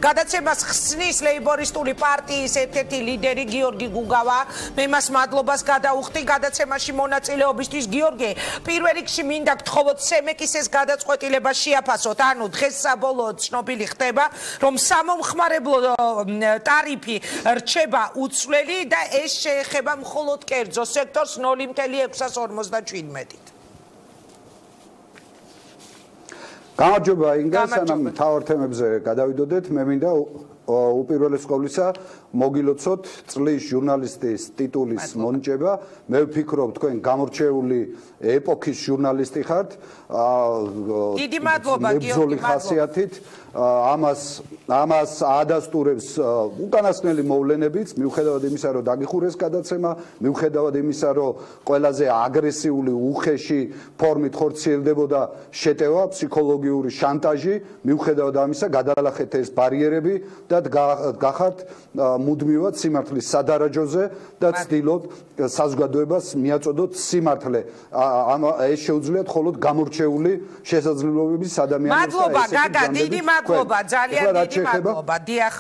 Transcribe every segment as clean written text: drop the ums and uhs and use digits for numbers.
გადაცემას ხსნის ლეიბორისტული პარტიის ერთ-ერთი ლიდერი გიორგი გუგავა. მე მას მადლობას გადაუხდი გადაცემაში მონაწილეობისთვის. გიორგი, პირველ რიგში მინდა გთხოვოთ სემეკის ეს გადაწყვეტილება შეაფასოთ. ანუ დღეს საბოლოოდ ცნობილი ხდება, რომ სამომხმარებლო ტარიფი რჩება უცვლელი და ეს შეეხება მხოლოდ კერძო სექტორს 0.657-ით. გამარჯობა ინგა, სანამ მთავარ თემებზე გადავიდოდეთ, მე მინდა უპირველეს ყოვლისა მოგილოცოთ წლის ჟურნალისტის ტიტულის მონიჭება. მე ვფიქრობ, თქვენ გამორჩეული ეპოქის ჟურნალისტი ხართ. დიდი მადლობა გიორგი, ხასიათით. ამას ადასტურებს უკანასკნელი მოვლენებიც, მიუხედავად იმისა, რომ დაგიხურეს გადაცემა, მიუხედავად იმისა, რომ ყველაზე აგრესიული, უხეში ფორმით ხორციელდებოდა შეტევა, ფსიქოლოგიური შანტაჟი, მიუხედავად ამისა, გადალახეთ ეს ბარიერები და გახართ მუდმივად სიმართლის სადარაჯოზე და ცდილობთ საზოგადოებას მიაწოდოთ სიმართლე. ეს შეუძლიათ მხოლოდ გამორჩეული შესაძლებლობების ადამიანებს. მადლობა გაგა, დიდი მადლობა, ძალიან დიდი მადლობა. დიახ.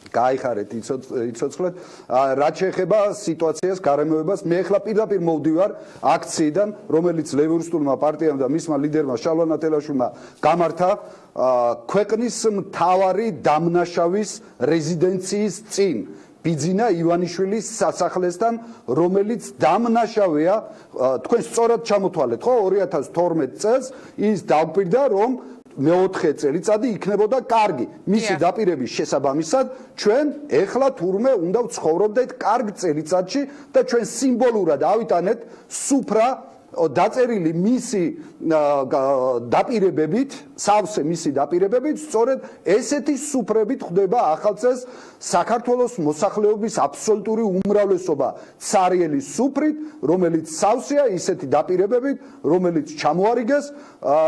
გაიხარეთ, იცოცხლეთ. რაც შეეხება სიტუაციას, გარემოებას, მე ახლა პირდაპირ მოვდივარ აქციიდან, რომელიც ლეიბორისტულმა პარტიამ და მისმა ლიდერმა შალვა ნათელაშვილმა გამართა ქვეყნის მთავარი დამნაშავის რეზიდენციის წინ. ბიძინა ივანიშვილის სასახლესთან, რომელიც დამნაშავეა, თქვენ სწორად ჩამოთვალეთ, ხო, 2012 წელს ის დაუკვირდა, რომ მეოთხე წელიწადი იქნებოდა კარგი. მისი დაპირების შესაბამისად, ჩვენ ეხლა თურმე უნდა ვცხოვრობდეთ კარგ წელიწადში და ჩვენ სიმბოლურად ავიტანეთ სუფრა დაწერილი მისი დაპირებებით, სავსე მისი დაპირებებით, სწორედ ესეთი სუფრებით ხვდება ახალწელს საქართველოს მოსახლეობის აბსოლუტური უმრავლესობა ცარიელი სუფრით, რომელიც სავსეა ისეთი დაპირებებით, რომელიც ჩამოარიგეს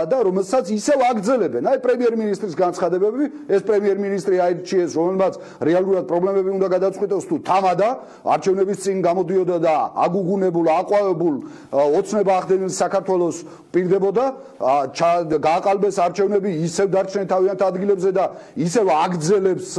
და რომელსაც ისევ აგრძელებენ. აი პრემიერ-მინისტრის განცხადებები, ეს პრემიერ-მინისტრი აირჩიეს, რომელმაც რეალურად პრობლემები უნდა გადაწყვეტოს თუ თამადა, არჩევნების წინ გამოდიოდა და აგუგუნებულ, აყვავებულ ოცნება ახდენილ საქართველოს პირდებოდა, გააყალბეს არჩევნები, ისევ დარჩნენ თავიანთ ადგილებზე და ისევ აგრძელებს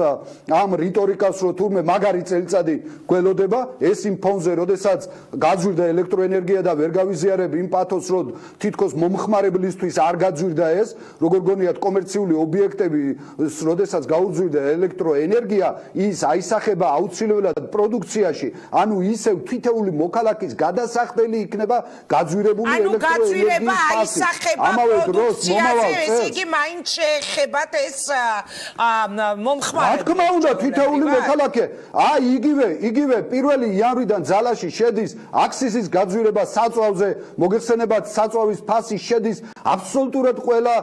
ამ რიტორიკას, რომ თურმე მაგარი წელიწადი გველოდება. ეს იმ ფონზე, როდესაც გაძვირდა ელექტროენერგია და ვერ გავიზიარებ იმ პათოს, რომ თითქოს მომხმარებლისთვის არ გაძვირდა ეს, როგორ გონიათ კომერციული ობიექტები, როდესაც გაუძვირდა ელექტროენერგია, ის აისახება აუცილებლად პროდუქციაში, ანუ ისევ თითოეული მოქალაქის გადასახდელი იქნება გაძვირებული ელექტროენერგიის ფასი. ამავე დროს მომავალ წელს იგი მაინც შეეხებათ ეს მომხმარებლები. რა თქმა უნდა, თითოეული მოქალაქე, აი იგივე 1 იანვრიდან ძალაში შედის აქსიზის გაძვირება საწვავზე, მოგეხსენებათ საწვავის ფასი შედის აბსოლუტურად ყველა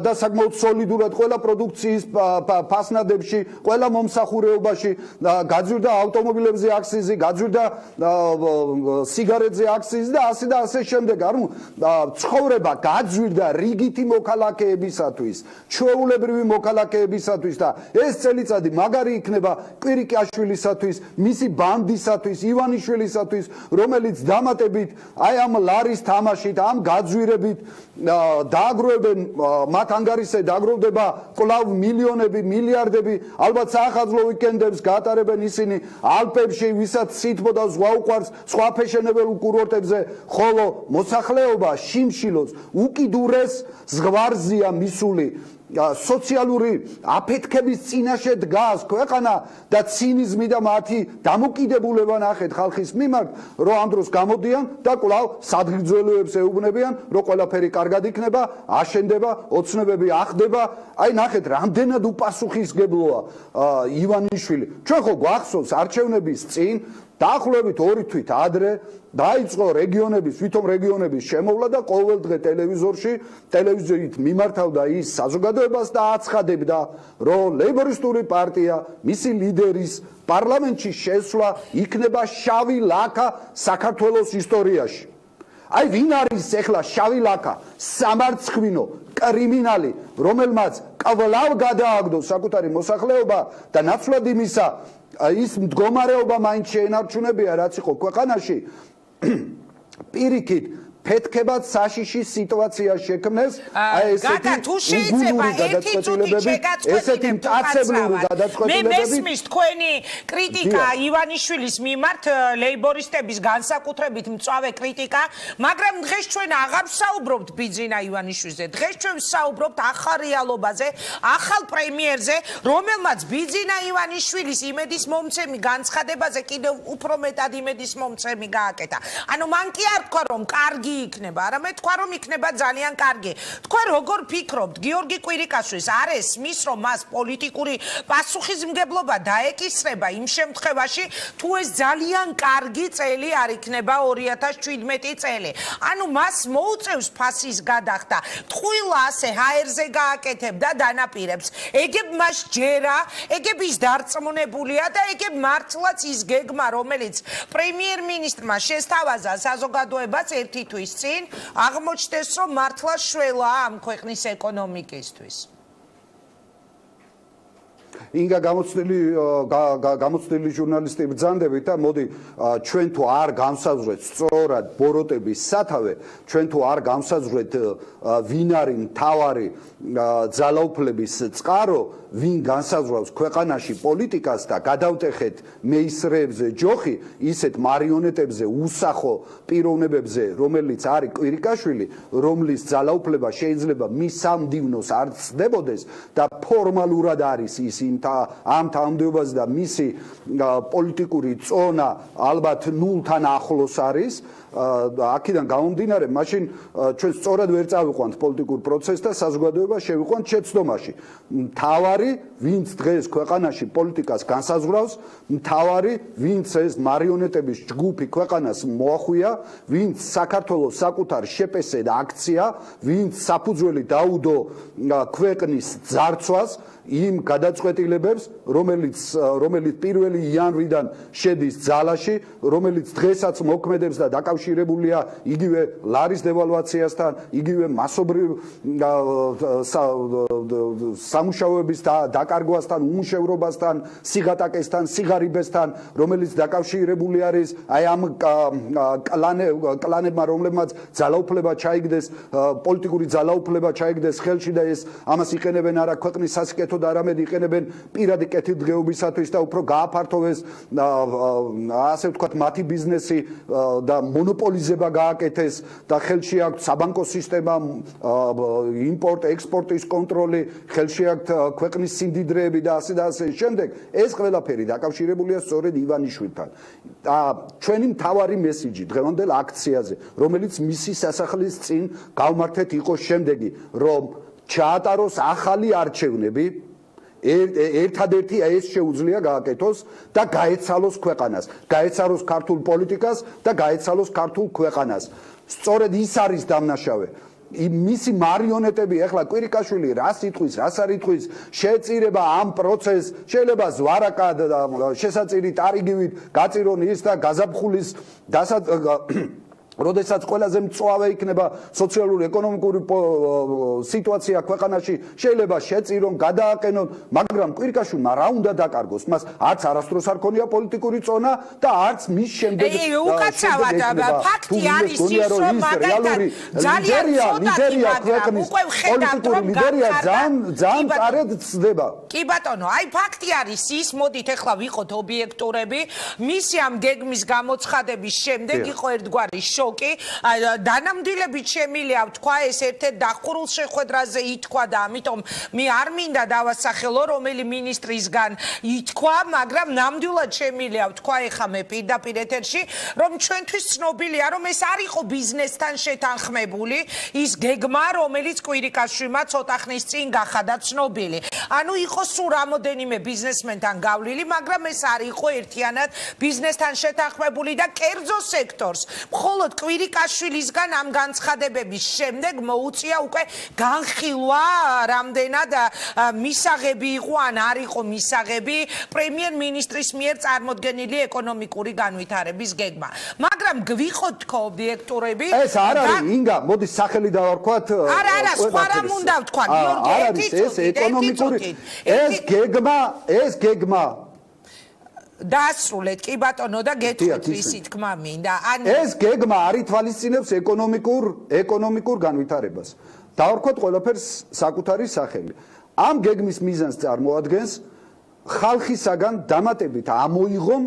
და საკმაოდ სოლიდურად ყველა პროდუქციის ფასნადებში, ყველა მომსახურეობაში, გაძვირდა ავტომობილებზე აქსიზი, გაძვირდა სიგარეტზე აქსიზი და ასე შემდეგ. ანუ ცხოვრება გაძვირდა რიგითი მოქალაქეებისათვის, ჩვეულებრივი მოქალაქეებისათვის და ეს წელიწადი მაგარი იქნება კვირიკაშვილისათვის, მისი ბანდისათვის, ივანიშვილისათვის, რომელიც დამატებით აი ამ ლარის თამაშით, ამ გაძვირებით დააგროვებენ, მათ ანგარიშზე დააგროვდება კვლავ მილიონები, მილიარდები, ალბათ საახალწლო ვიკენდებს გაატარებენ ისინი ალპებში, ვისაც სითბო და ზღვა უყვარს სხვა ფეშენებელ კურორტებზე, ხოლო მოსახლეობა შიმშილოს უკიდურეს ზღვარზია მისული. სოციალური აფეთქების წინაშე დგას ქვეყანა და ცინიზმი და მათი დამოკიდებულება ნახეთ ხალხის მიმართ, რომ ამ დროს გამოდიან და კვლავ სადგრძველოებს ეუბნებიან, რომ ყველაფერი კარგად იქნება, აშენდება, ოცნებები ახდება. აი ნახეთ, რამდენად უპასუხისმგებლოა ივანიშვილი. ჩვენ ხო გვახსოვს არჩევნების წინ დაახლოებით 2 თვით ადრე დაიწყო თვითონ რეგიონების შემოვლა და ყოველდღე ტელევიზორით მიმართავდა ის საზოგადოებას და აცხადებდა, რომ ლეიბორისტული პარტია, მისი ლიდერის პარლამენტში შესვლა იქნება შავი ლაქა საქართველოს ისტორიაში. აი ვინ არის ეხლა შავი ლაქა? სამარცხვინო კრიმინალი, რომელმაც კვლავ გადააგდო საკუთარი მოსახლეობა და ნაცვლად იმისა ის მდგომარეობა მაინც შეენარჩუნებია, რაც იყო ქვეყანაში. პირიქით ფეთქებად საშიში სიტუაცია შექმნეს აი ესეთი ესეთი მტაცებლური გადაწყვეტილებები მე მესმის თქვენი კრიტიკა ივანიშვილის მიმართ ლეიბორისტების განსაკუთრებით მწვავე კრიტიკა მაგრამ დღეს ჩვენ აღარ ვსაუბრობთ ბიძინა ივანიშვილზე დღეს ჩვენ ვსაუბრობთ ახალ რეალობაზე ახალ პრემიერზე რომელმაც ბიძინა ივანიშვილის იმედის მომცემი განცხადებაზე კიდევ უფრო მეტად იმედის მომცემი გააკეთა ანუ მან კი არ თქვა რომ კარგი იქნება არამედ თქვა რომ იქნება ძალიან კარგი თქვენ როგორ ფიქრობთ გიორგი კვირიკაშვილს არ ესმის რომ მას პოლიტიკური პასუხისმგებლობა დაეკისრება იმ შემთხვევაში თუ ეს ძალიან კარგი წელი არ იქნება 2017 წელი ანუ მას მოუწევს ფასის გადახდა ტყუილა ასე ჰაერზე გააკეთებდა დანაპირებს ეგებ მას ჯერა ეგებ ის დარწმუნებულია და ეგებ მართლაც ის გეგმა რომელიც პრემიერ-მინისტრმა შესთავაზა საზოგადოებას ერთი თვის წინ აღმოჩნდეს რომ მართლა შველაა ამ ქვეყნის ეკონომიკისთვის ინგა გამოცდილი ჟურნალისტები ბრძანდებით და მოდი ჩვენ თუ არ განსაზღვრეთ სწორად ბოროტების სათავე ჩვენ თუ არ განსაზღვრეთ ვინ არის მთავარი ძალაუფლების წყარო ვინ განსაზღვრავს ქვეყანაში პოლიტიკას და გადავტეხეთ მეისრებზე ჯოხი ისეთ მარიონეტებზე უსახო პიროვნებებზე რომელიც არის კვირიკაშვილი რომლის ძალაუფლება შეიძლება მის სამდივნოს არ ცდებოდეს და ფორმალურად არის ის ამ თანამდებობაზე და მისი პოლიტიკური წონა ალბათ ნულთან ახლოს არის აქედან გამომდინარე მაშინ ჩვენ სწორად ვერ წავიყვანთ პოლიტიკურ პროცესს და საზოგადოება შევიყვანთ შეცდომაში მთავარი ვინც დღეს ქვეყანაში პოლიტიკას განსაზღვრავს მთავარი ვინც ეს მარიონეტების ჯგუფი ქვეყანას მოახვია ვინც საქართველოს საკუთარ შეპესედ აქცია ვინც საფუძველი დაუდო ქვეყნის ძარცვას იმ გადაწყვეტილებებს რომელიც პირველი იანვრიდან შედის ძალაში რომელიც დღესაც მოქმედებს და დაკავშირებულია იგივე ლარის დევალვაციასთან იგივე მასობრივ სამუშაოების დაკარგვასთან უმუშევრობასთან სიღატაკესთან სიღარიბესთან რომელიც დაკავშირებული არის აი ამ კლანებმა რომლებმაც ძალაუფლება ჩაიგდეს პოლიტიკური ძალაუფლება ჩაიგდეს ხელში და ეს ამას იყენებენ არა ქვეყნის სასიკეთო და არამედ იყენებენ პირადი კეთილდღეობისათვის და უფრო გააფართოვეს ასე ვთქვათ მათი ბიზნესი და მონოპოლიზება გააკეთეს და ხელში აქვთ საბანკო სისტემა იმპორტ-ექსპორტის კონტროლი ხელში აქვთ ქვეყნის სიმდიდრეები და ასე შემდეგ ეს ყველაფერი დაკავშირებულია სწორედ ივანიშვილთან და ჩვენი მთავარი მესიჯი დღევანდელ აქციაზე რომელიც მისი სასახლის წინ გავმართეთ იყო შემდეგი რომ ჩაატაროს ახალი არჩევნები ერთადერთი ეს შეუძლია გააკეთოს და გაეცალოს ქვეყანას გაეცალოს ქართულ პოლიტიკას და გაეცალოს ქართულ ქვეყანას სწორედ ის არის დამნაშავე მისი მარიონეტები ახლა კვირიკაშვილი რას იტყვის რას არ იტყვის შეეწირება ამ პროცესს შეიძლება ზვარაკად შესაწირი ტარიგივით გაწირონ ის და გაზაფხულის როდესაც ყველაზე მწვავე იქნება სოციალური ეკონომიკური სიტუაცია ქვეყანაში შეიძლება შეწირონ გადააყენონ მაგრამ კვირიკაშვილმა რა უნდა დაკარგოს მას არც არასდროს არ ქონია პოლიტიკური წონა და არც მის შემდეგ უკაცრავად ფაქტი არის ის რომ მაგალითად ძალიან ლიდერია ქვეყნის პოლიტიკური ლიდერია ძალიან წარედ ცდება კი ბატონო აი ფაქტი არის ის მოდით ახლა ვიყოთ ობიექტურები მისი ამ გეგმის გამოცხადების შემდეგ იყო ერთგვარი შოკი დანამდვილებით შემილია თქვა ეს ერთ-ერთ დახურულ შეხვედრაზე ითქვა და ამიტომ მე არ მინდა დავასახელო რომელი მინისტრისგან ითქვა მაგრამ ნამდვილად შემილია თქვა ეხა მე პირდაპირ ეთერში რომ ჩვენთვის ცნობილია რომ ეს არ იყო ბიზნესთან შეთანხმებული ის გეგმა რომელიც კვირიკაშვილმა ცოტა ხნის წინ გახადა ცნობილი ანუ იყო სულ რამოდენიმე ბიზნესმენთან გავლილი მაგრამ ეს არ იყო ერთიანად ბიზნესთან შეთანხმებული და კერძო სექტორს მხოლოდ კვირიკაშვილისგან ამ განცხადებების შემდეგ მოუწია უკვე განხილვა რამდენად მისაღები იყო ან არ იყო მისაღები პრემიერ-მინისტრის მიერ წარმოდგენილი ეკონომიკური განვითარების გეგმა მაგრამ გვიყოთ თქო ობიექტურები ეს არ არის ინგა მოდი სახელი დავარქვათ არა სხვა რამ უნდა ვთქვა გიორგი ეს ეკონომიკური ეს გეგმა დაასრულეთ კი ბატონო და გეტყვით ვისი თქმა მინდა. ეს გეგმა არ ითვალისწინებს ეკონომიკურ განვითარებას. დავარქვათ ყველაფერს საკუთარი სახელი. ამ გეგმის მიზანს წარმოადგენს ხალხისაგან დამატებით ამოიღონ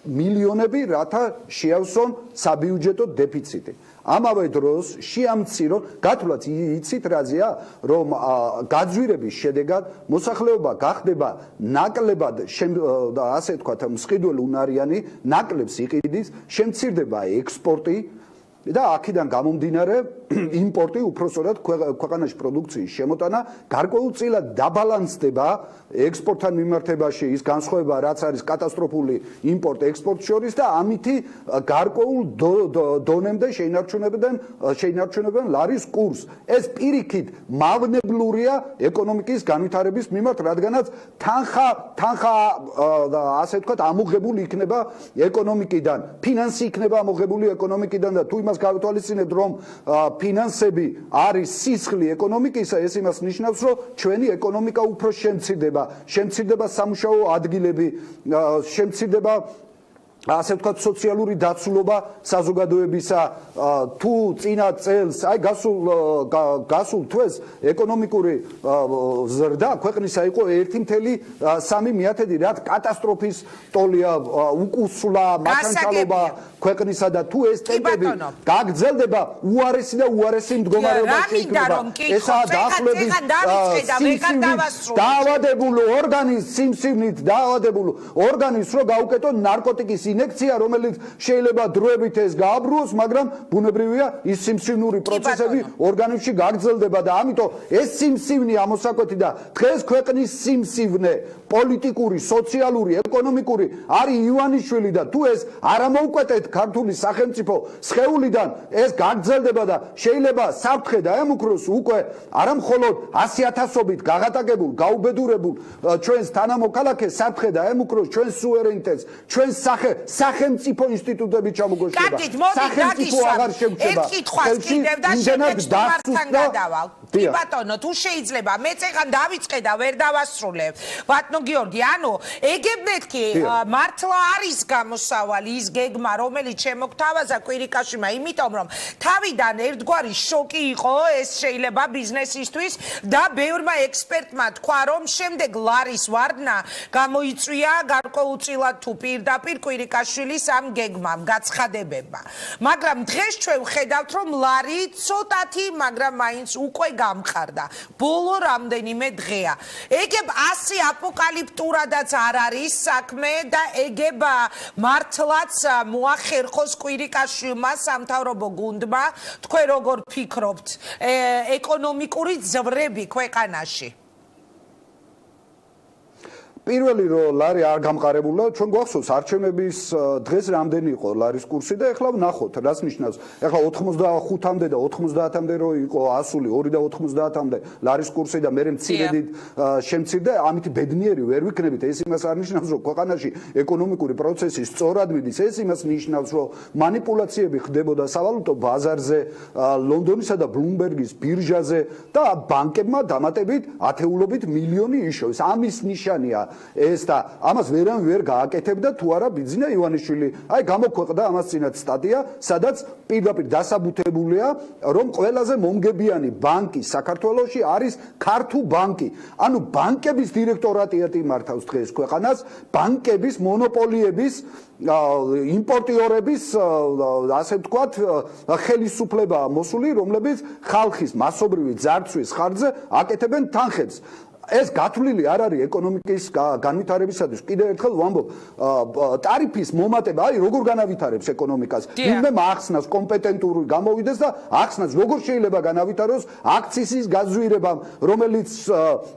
მილიონები, რათა შეავსონ საბიუჯეტო დეფიციტი. ამავე დროს შეამცირონ, გათვლაც იცით რაზეა, რომ გაძვირების შედეგად მოსახლეობა გახდება ნაკლებად ასე ვთქვათ, მსყიდველი უნარიანი, ნაკლებს იყიდის, შემცირდება ექსპორტი და აქედან გამომდინარე იმპორტი, უпроსტად ქვეყანაში პროდუქციის შემოტანა გარკვეულწილად დაბალანსდება ექსპორტთან მიმართებაში ის განსხვავება, რაც არის კატასტროფული იმპორტ-ექსპორტ შორის და ამითი გარკვეულ დონემდე შეინარჩუნებენ ლარის კურსს. ეს პირიქით მავნებლურია ეკონომიკის განვითარების მიმართ, რადგანაც თანხა ასე ვთქვათ, ამოღებული იქნება ეკონომიკიდან, ფინანსი იქნება ამოღებული ეკონომიკიდან და თუ იმას გავითვალისწინებთ, რომ ფინანსები არის სისხლი ეკონომიკისა, ეს იმას ნიშნავს, რომ ჩვენი ეკონომიკა უფრო შემცირდება სამუშაო ადგილები, შემცირდება ასე ვთქვათ, სოციალური დაცულობა საზოგადოებისა. თუ წინა წელს, აი გასულ თვეს ეკონომიკური ზრდა ქვეყნისა იყო 1.3, რაც კატასტროფის ტოლია, უკუსვლა, მართლმსაჯულება ქვეყნისა და თუ ეს ტემპები გაგრძელდება, უარესი და უარესი მდგომარეობა შეიქმნება. ესაა დაახლოებით დაავადებულ ორგანიზმს რო გაუკეთონ ნარკოტიკის ინექცია, რომელიც შეიძლება დროებით ეს გააბრუოს, მაგრამ ბუნებრივია ის სიმსივნური პროცესები ორგანიზმში გაგრძელდება და ამიტომ ეს სიმსივნე ამოსაკვეთი და დღეს ქვეყნის სიმსივნე პოლიტიკური, სოციალური, ეკონომიკური არის ივანიშვილი და თუ ეს არ ამოუკვეთეთ ქართული სახელმწიფო სხეულიდან ეს გაგრძელდება და შეიძლება საფრთხე დაემუქროს უკვე არა მხოლოდ 100,000-ობით გაღატაკებულ, გაუბედურებულ ჩვენს თანამოქალაქეს, საფრთხე დაემუქროს ჩვენს სუვერენიტეტს, ჩვენს სახელმწიფო ინსტიტუტები ჩამოგოშლება. სახელმწიფო აღარ შეგვჭება. ერთ კითხვას კიდევ და შემდეგ სტუმართან გადავალ. კი ბატონო, თუ შეიძლება მე წეგან დავიწყე და ვერ დავასრულებ. ბატონო გიორგი, ანუ ეგებდეთ კი მართლა არის გამოსავალი ის გეგმა, რომელიც შემოგთავაზა კვირიკაშვილმა, იმიტომ რომ თავიდან ერთგვარი შოკი იყო ეს შეიძლება ბიზნესისთვის და ბევრმა ექსპერტმა თქვა, რომ შემდეგ ლარის ვარდნა გამოიწვია გარკვეულწილად თუ პირდაპირ კვირიკაშვილის ამ გეგმამ, გაცხადებებმა. მაგრამ დღეს ჩვენ ვხედავთ, რომ ლარი ცოტათი, მაგრამ მაინც უკვე გამყარდა. ბოლო რამდენიმე დღეა. ეგებ ასე აპოკალიფტურადაც არ არის საქმე და ეგებ მართლაც მოახერხოს კვირიკაშვილმა სამთავრობო გუნდმა. თქვენ როგორ ფიქრობთ ეკონომიკური ძვრები ქვეყანაში? პირველი რომ ლარი არ გამყარებულა, ჩვენ გვახსოვს არჩევნების დღეს რამდენი იყო ლარის კურსი და ეხლა ვნახოთ, რაც ნიშნავს. ეხლა 85-მდე და 90-მდე რო იყო ასული 2 და 90-მდე ლარის კურსი და მერე მცირედით შემცირდა, ამით ბედნიერი ვერ ვიქნებით. ეს იმას არ ნიშნავს, რომ ქვეყანაში ეკონომიკური პროცესი სწორად მიდის. ეს იმას ნიშნავს, რომ манипуляციები ხდებოდა სავალუტო ბაზარზე, ლონდონისა და ბლუმბერგის ბირჟაზე და ბანკებმა დამატებით ათეულობით მილიონი იშოვეს. ამის ნიშანია ეს და ამას ვერან ვერ გააკეთებდა თუ არა ბიძინა ივანიშვილი. აი გამოქვეყნდა ამას წინათ სტატია, სადაც პირდაპირ დასაბუთებულია, რომ ყველაზე მომგებიანი ბანკი საქართველოში არის ქართულ ბანკი. ანუ ბანკების დირექტორატი მართავს დღეს ქვეყანას, ბანკების მონოპოლიების იმპორტიორების ასე ვთქვათ ხელისუფლება მოსული, რომლებიც ხალხის მასობრივი ძარცვის ხარჯზე აკეთებენ თანხებს. ეს გათვლილი არ არის ეკონომიკის განვითარებისათვის. კიდევ ერთხელ ვამბობ, ტარიფის მომატება, აი როგორ განავითარებს ეკონომიკას. ვინმე ახსნას კომპეტენტური გამოვიდეს და ახსნას როგორ შეიძლება განავითაროს აქციის გაძვირებამ, რომელიც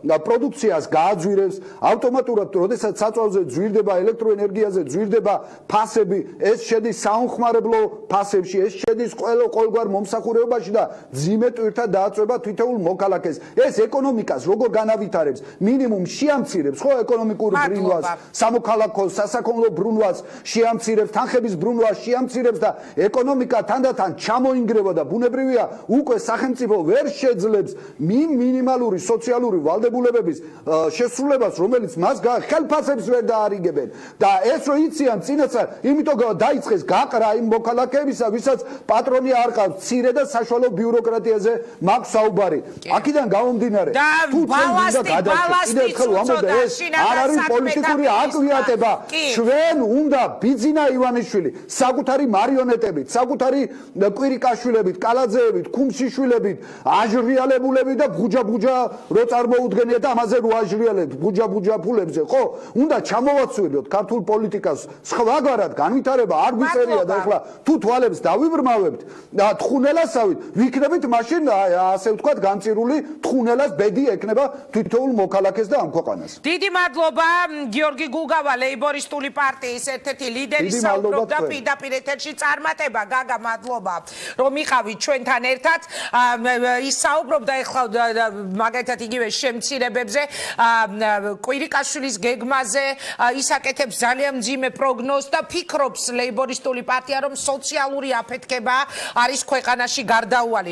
პროდუქციას გააძვირებს, ავტომატურად, როდესაც საწვავზე ძვირდება, ელექტროენერგიაზე ძვირდება ფასები, ეს შედის საუნხმარებლო ფასებში, ეს შედის ყოველგვარ მომსახურებაში და ძიმე ტვირთად დააწვება თითოეულ მოქალაქეს. ეს ეკონომიკას როგორ განავითარებს განვითარებს, მინიმუმ შეამცირებს ხო ეკონომიკურ ბრუნვას, სამოქალაქო სასაქონლო ბრუნვას შეამცირებს, თანხების ბრუნვას შეამცირებს და ეკონომიკა თანდათან ჩამოინგრევა და ბუნებრივია უკვე სახელმწიფო ვერ შეძლებს მინიმალური სოციალური ვალდებულებების შესრულებას, რომელიც მას ხელფასებს ვერ დაარიგებენ და ეს რო იციან წინასწარ, იმიტომ დაიწყეს გაყრა იმ მოქალაქეებისა, ვისაც პატრონი არ ყავს, მცირე და საშუალო ბიუროკრატიაზე მაქვს საუბარი. აქედან გამომდინარე, თუ არ არის პოლიტიკური აკვიატება, ჩვენ უნდა ბიძინა ივანიშვილი საკუთარი მარიონეტებით, საკუთარი კვირიკაშვილებით, კალაძეებით, ქუმშიშვილებით, აჟრიალებულებით და ბუჯა-ბუჯა რო წარმოუდგენია და ამაზე რო აჟრიალებთ ბუჯა-ბუჯა ფულებზე, ხო? უნდა ჩამოვაცვლოთ ქართულ პოლიტიკას სხვაგვარად განვითარება არ გვიწერია და ახლა თუ თვალებს დავიბრმავებთ და თხუნელასავით, ვიქნებით მაშინ ასე ვთქვათ განწირული თხუნელას ბედი ექნება თითოეულ მოქალაქეს და ამ ქვეყანას. დიდი მადლობა გიორგი გუგავა, ლეიბორისტული პარტიის ერთ-ერთი ლიდერი საუბრობდა პირდაპირ ეთერში წარმატება. გაგა, მადლობა რომ იყავით ჩვენთან ერთად. ის საუბრობდა ეხლა მაგალითად იგივე შემცირებებზე, კვირიკაშვილის გეგმაზე, ის აკეთებს ძალიან მძიმე პროგნოზს და ფიქრობს ლეიბორისტული პარტია რომ სოციალური აფეთქება არის ქვეყანაში გარდაუვალი.